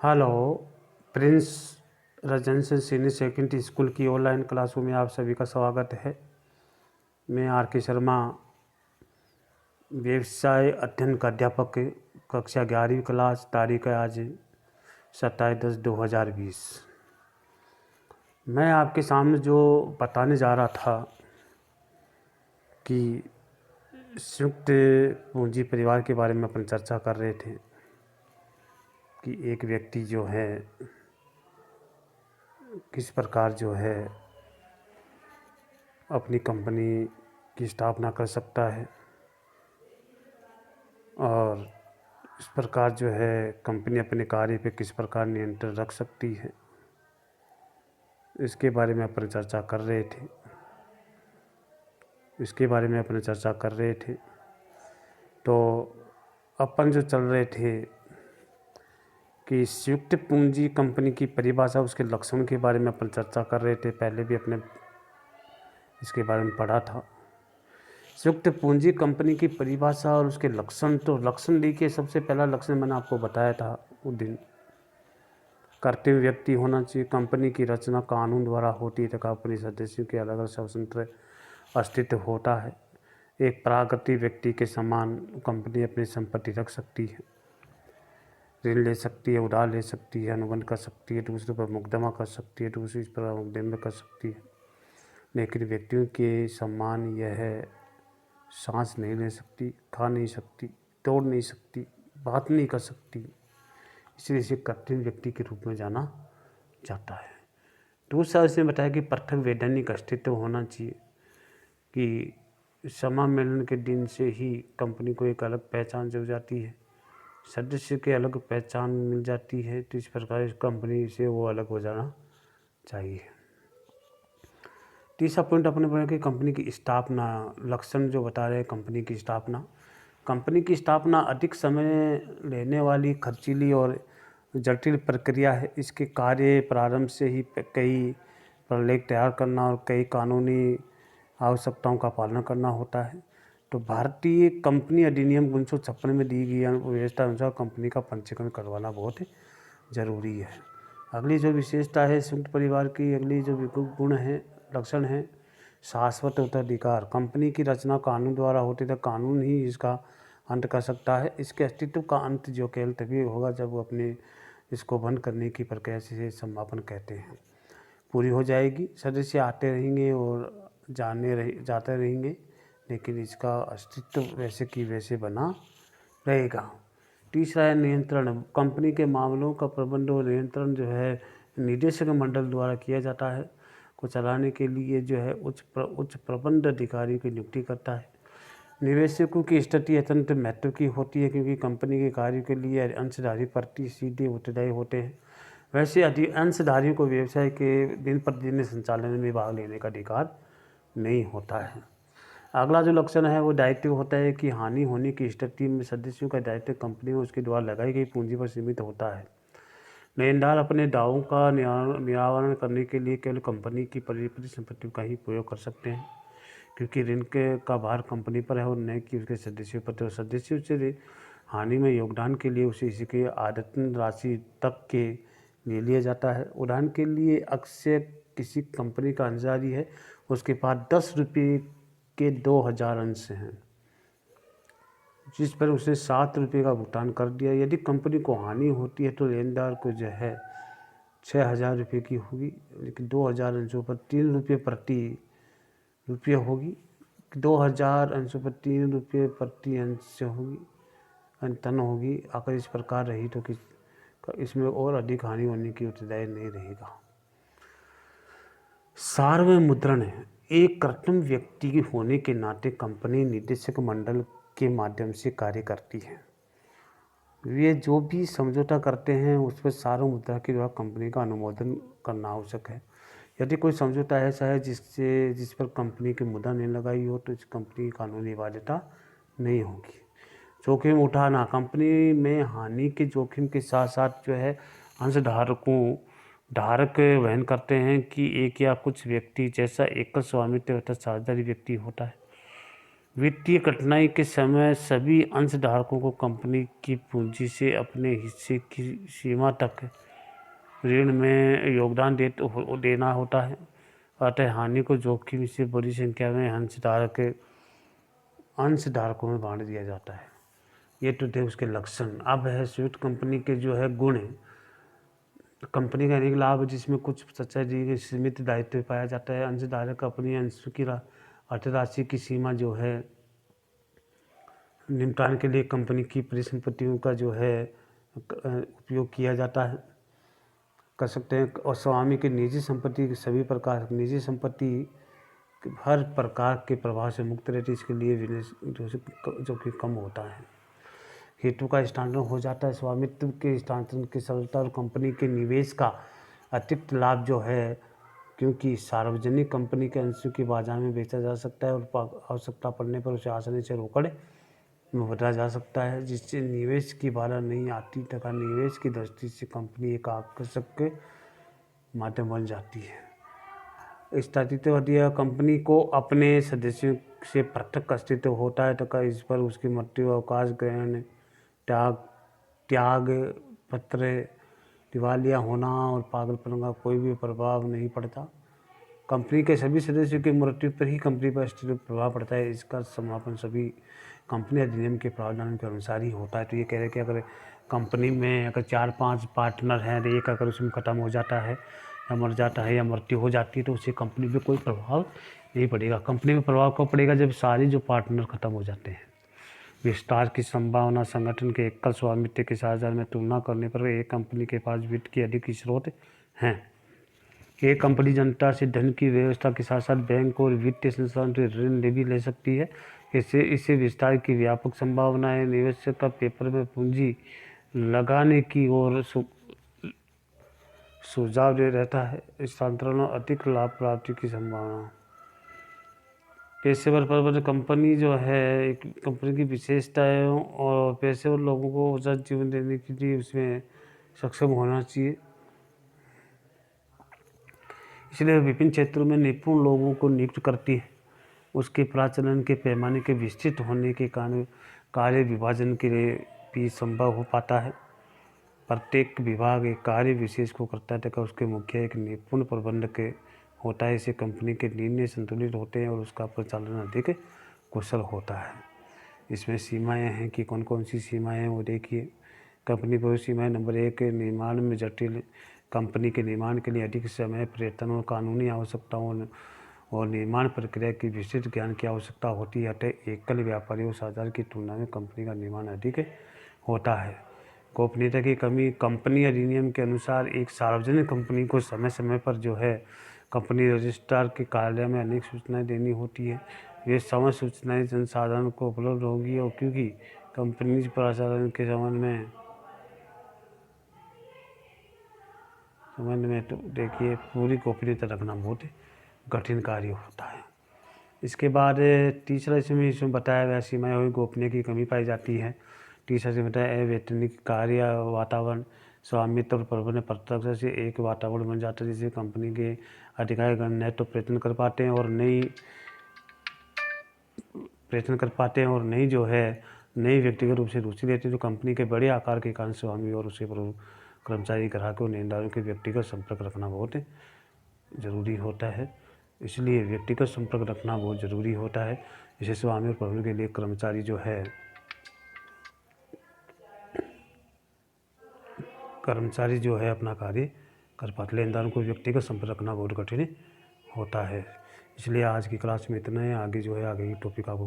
Hello. Prince residential senior secondary school की online क्लासों में आप सभी का स्वागत है। मैं आर के शर्मा, व्यवसाय अध्ययन का अध्यापक, कक्षा 11वीं क्लास। तारीख है आज 27/10/2020। मैं आपके सामने जो बताने जा रहा था कि संयुक्त पूंजी परिवार के बारे में अपन चर्चा कर रहे थे कि एक व्यक्ति जो है किस प्रकार जो है अपनी कंपनी की स्थापना कर सकता है और इस प्रकार जो है कंपनी अपने कार्य पे किस प्रकार नियंत्रण रख सकती है, इसके बारे में अपन चर्चा कर रहे थे। तो अपन जो चल रहे थे कि संयुक्त पूंजी कंपनी की परिभाषा, उसके लक्षण के बारे में अपन चर्चा कर रहे थे। पहले भी अपने इसके बारे में पढ़ा था। संयुक्त पूंजी कंपनी की परिभाषा और उसके लक्षण। तो लक्षण देखिए, सबसे पहला लक्षण मैंने आपको बताया था उस दिन, कर्तव्य व्यक्ति होना चाहिए। कंपनी की रचना कानून द्वारा होती है तथा कंपनी सदस्यों के अलग अलग स्वतंत्र अस्तित्व होता है। एक प्राकृतिक व्यक्ति के समान कंपनी अपनी संपत्ति रख सकती है, ऋण ले सकती है, उधार ले सकती है, अनुबंध कर सकती है, दूसरे पर मुकदमा कर सकती है, दूसरी पर मुकदमे कर सकती है। लेकिन व्यक्तियों के समान यह सांस नहीं ले सकती, खा नहीं सकती, तोड़ नहीं सकती, बात नहीं कर सकती, इसलिए इसे कृत्रिम व्यक्ति के रूप में जाना जाता है। दूसरा इसने बताया कि पृथक वैधानिक अस्तित्व होना चाहिए, कि समामेलन के दिन से ही कंपनी को एक अलग पहचान जग जाती है, सदस्य के अलग पहचान मिल जाती है। तो इस प्रकार इस कंपनी से वो अलग हो जाना चाहिए। तीसरा पॉइंट अपने पढ़ा कि कंपनी की स्थापना। लक्षण जो बता रहे हैं कंपनी की स्थापना अधिक समय लेने वाली, खर्चीली और जटिल प्रक्रिया है। इसके कार्य प्रारंभ से ही कई प्रलेख तैयार करना और कई कानूनी आवश्यकताओं का पालन करना होता है। तो भारतीय कंपनी अधिनियम 1956 में दी गई व्यवस्था अनुसार कंपनी का पंजीकरण करवाना बहुत ज़रूरी है। अगली जो विशेषता है संयुक्त परिवार की, अगली जो गुण है, लक्षण है, शाश्वत उत्तराधिकार। कंपनी की रचना कानून द्वारा होती है, कानून ही इसका अंत कर सकता है। इसके अस्तित्व का अंत जो केवल तभी होगा जब वो अपने इसको बंद करने की प्रक्रिया से समापन कहते हैं पूरी हो जाएगी। सदस्य आते रहेंगे और जाते रहेंगे, लेकिन इसका अस्तित्व वैसे की वैसे बना रहेगा। तीसरा है नियंत्रण। कंपनी के मामलों का प्रबंध और नियंत्रण जो है निदेशक मंडल द्वारा किया जाता है। को चलाने के लिए जो है उच्च प्रबंध अधिकारी की नियुक्ति करता है। निवेशकों की स्थिति अत्यंत महत्व की होती है, क्योंकि कंपनी के कार्य के लिए अंशधारी प्रति सीधे उत्तरदायी होते हैं। वैसे अंशधारियों को व्यवसाय के दिन प्रतिदिन संचालन में भाग लेने का अधिकार नहीं होता है। अगला जो लक्षण है वो दायित्व होता है, कि हानि होने की स्थिति में सदस्यों का दायित्व कंपनी में उसके द्वारा लगाई गई पूंजी पर सीमित होता है। लेनदार अपने दावों का निरावरण करने के लिए केवल कंपनी की परिसंपत्तियों का ही प्रयोग कर सकते हैं, क्योंकि ऋण का भार कंपनी पर है और न कि उसके सदस्यों पर। तो सदस्यों से हानि में योगदान के लिए उसे इसकी आदतन राशि तक के लिए लिया जाता है। उदाहरण के लिए अक्सर किसी कंपनी का अंशधारी है, उसके पास 10 रुपये के 2000 अंश हैं, जिस पर उसने 7 रुपये का भुगतान कर दिया। यदि कंपनी को हानि होती है तो लेनदार को जो है 6000 रुपये की होगी, लेकिन 2000 अंशों पर 3 रुपये प्रति रुपये होगी। 2000 अंशों पर 3 रुपये प्रति अंश होगी, टन होगी। अगर इस प्रकार रही तो इसमें और अधिक हानि होने की उत्तरदायी नहीं रहेगा। सार्वजनिक मुद्रण है। एक कृत्रिम व्यक्ति होने के नाते कंपनी निदेशक मंडल के माध्यम से कार्य करती है। वे जो भी समझौता करते हैं उस पर सार्वजनिक मुद्रा के द्वारा कंपनी का अनुमोदन करना आवश्यक है। यदि कोई समझौता ऐसा है जिस पर कंपनी की मुद्रा नहीं लगाई हो, तो इस कंपनी की कानूनी वैधता नहीं होगी। जोखिम उठाना। कंपनी में हानि के जोखिम के साथ साथ जो है धारक वहन करते हैं, कि एक या कुछ व्यक्ति जैसा एकल स्वामित्व अर्थात साझेदारी व्यक्ति होता है। वित्तीय कठिनाई के समय सभी अंशधारकों को कंपनी की पूंजी से अपने हिस्से की सीमा तक ऋण में योगदान देना होता है। अतः हानि को जोखिम से बड़ी संख्या में अंशधारकों में बांट दिया जाता है। ये तो थे उसके लक्षण। अब है संयुक्त कंपनी के जो है गुण। कंपनी का एक लाभ जिसमें कुछ सच्चाई सीमित दायित्व पाया जाता है। अंशधारक अपनी अंश की राशि की सीमा जो है निपटान के लिए कंपनी की परिसंपत्तियों का जो है उपयोग किया जाता है कर सकते हैं। और स्वामी की निजी संपत्ति सभी प्रकार निजी संपत्ति हर प्रकार के प्रभाव से मुक्त रहती है। इसके लिए जो कि कम होता है। हेतु का स्थानांतरण हो जाता है। स्वामित्व के स्थानांतरण की सरलता और कंपनी के निवेश का अतिरिक्त लाभ जो है, क्योंकि सार्वजनिक कंपनी के अंशों की बाजार में बेचा जा सकता है और आवश्यकता पड़ने पर उसे आसानी से रोकड़ में बदला जा सकता है, जिससे निवेश की बाधा नहीं आती तथा निवेश की दृष्टि से कंपनी एक आकर्षक के माध्यम बन जाती है। स्थायित्ववादी कंपनी को अपने सदस्यों से पृथक अस्तित्व होता है तथा इस पर उसकी मृत्यु, अवकाश ग्रहण, त्याग पत्र, दिवालिया होना और पागलपन का कोई भी प्रभाव नहीं पड़ता। कंपनी के सभी सदस्यों की मृत्यु पर ही कंपनी पर अस्तित्व प्रभाव पड़ता है। इसका समापन सभी कंपनी अधिनियम के प्रावधान के अनुसार ही होता है। तो ये कह रहे हैं कि अगर कंपनी में अगर 4-5 पार्टनर हैं, एक अगर उसमें ख़त्म हो जाता है या मर जाता है या मृत्यु हो जाती है तो उससे कंपनी पे कोई प्रभाव नहीं पड़ेगा। कंपनी में प्रभाव कब पड़ेगा? जब सारे जो पार्टनर ख़त्म हो जाते हैं। विस्तार की संभावना संगठन के एकल स्वामित्व के साझेदार में तुलना करने पर एक कंपनी के पास वित्त के अधिक स्रोत हैं। एक कंपनी जनता से धन की व्यवस्था के साथ साथ बैंक और वित्तीय संस्थान से ऋण भी ले सकती है। इससे विस्तार की व्यापक संभावना है। निवेशक का पेपर में पूंजी लगाने की ओर सुझाव दे रहता है। स्थानांतरण और अधिक लाभ प्राप्ति की संभावना। पेशेवर प्रबंधन कंपनी जो है एक कंपनी की विशेषता है और पेशेवर लोगों को उचित जीवन देने के लिए उसमें सक्षम होना चाहिए। इसलिए विभिन्न क्षेत्रों में निपुण लोगों को नियुक्त करती है। उसके प्रचलन के पैमाने के विस्तृत होने के कारण कार्य विभाजन के लिए भी संभव हो पाता है। प्रत्येक विभाग एक कार्य विशेष को करता है तथा उसके मुख्य एक निपुण प्रबंधक होता है। इससे कंपनी के निर्णय संतुलित होते हैं और उसका परिचालन अधिक कुशल होता है। इसमें सीमाएं हैं कि कौन कौन सी सीमाएं हैं वो देखिए। कंपनी पर सीमाएं। नंबर 1, निर्माण में जटिल। कंपनी के निर्माण के लिए अधिक समय, प्रयत्न और कानूनी आवश्यकताओं और निर्माण प्रक्रिया की विस्तृत ज्ञान की आवश्यकता होती है। अतः एकल व्यापारी और साझेदार की तुलना में कंपनी का निर्माण अधिक होता है। गोपनीयता की कमी। कंपनी अधिनियम के अनुसार एक सार्वजनिक कंपनी को समय समय पर जो है कंपनी रजिस्ट्रार के कार्यालय में अनेक सूचनाएं देनी होती है। ये समस्त सूचनाएं जनसाधारण को उपलब्ध होगी और क्योंकि कंपनी प्रशासन के संबंध में तो देखिए पूरी गोपनीयता रखना बहुत कठिन कार्य होता है। इसके बाद तीसरा इसमें बताया गया सीमाएं हुई। गोपनीय की कमी पाई जाती है। तीसरा से बताया अवैतनिक कार्य वातावरण। स्वामित्व और प्रबंधन प्रत्यक्ष से एक वातावरण बन जाता है जिससे कंपनी के अधिकारी गण न तो प्रयत्न कर पाते हैं और नई जो है नई व्यक्तिगत रूप से रुचि लेते हैं। तो कंपनी के बड़े आकार के कारण स्वामी और उसके कर्मचारी, ग्राहकों और लेनदारों के व्यक्तिगत संपर्क रखना बहुत ज़रूरी होता है। इसलिए व्यक्तिगत संपर्क रखना बहुत ज़रूरी होता है। इसे स्वामी और प्रबंधन के लिए कर्मचारी जो है अपना कार्य कर पाते। लेनदारों को व्यक्तिगत संपर्क रखना बहुत कठिन होता है। इसलिए आज की क्लास में इतना है। आगे जो है आगे की टॉपिक आपको